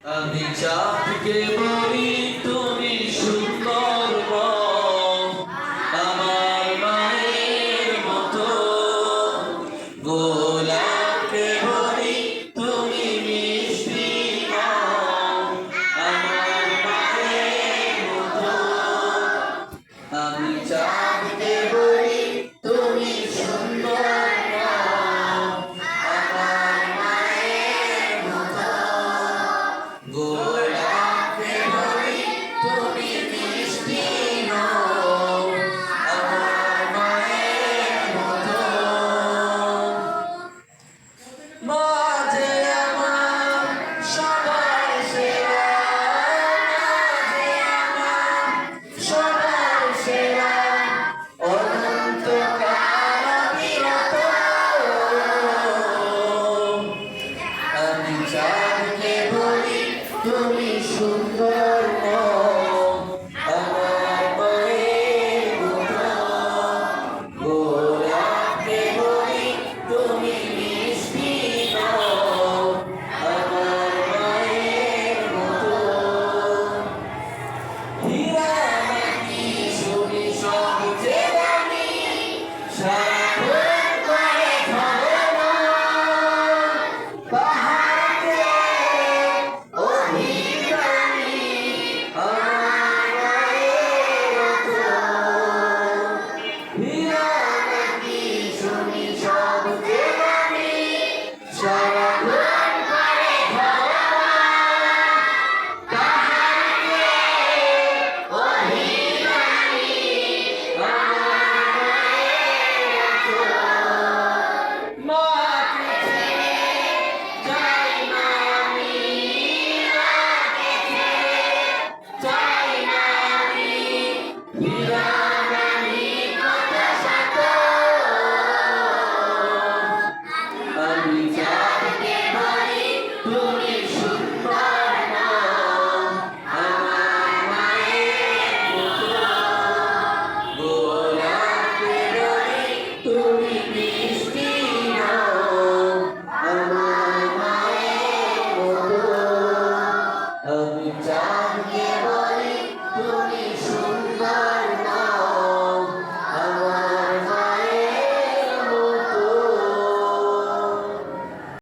আমি চাঁদকে বলি তুমি সুন্দর নও, আমার মায়ের মতো। গোলাপকে বলি তুমি মিষ্টি নও, আমার মায়ের মতো। আমি চাঁদকে বলি তুমি সুন্দর নও, আমার মায়ের মতো। গোলাপকে বলি তুমি মিষ্টি নও, আমার মায়ের মতো। মা যে আমার সবার সেরা, মা যে আমার সবার সেরা, অনন্তকাল অবিরত। আমি চাঁদকে বলি তুমি সুন্দর নও, আমার মায়ের মতো। গোলাপকে বলি তুমি মিষ্টি নও, আমার মায়ের মতো। হীরা মাটি সোনা সবচেয়ে দামি, সারাক্ষণ করে ঝলমল। পাহাড়কে অভিমানী, আমার মায়ের মতো। হীরা মাটি সোনা সবচেয়ে দামি, সারাক্ষণ করে ঝলমল। পাহাড়কে অভিমানী, আমার মায়ের মতো। মাকে ছেড়ে যাই না আমি, মাকে ছেড়ে যাই না আমি। হীরার আমি কত শত। আমি চাঁদকে বলি তুমি সুন্দর নও, আমার মায়ের মতো। গোলাপকে বলি তুমি মিষ্টি নও, আমার মায়ের মতো। আমি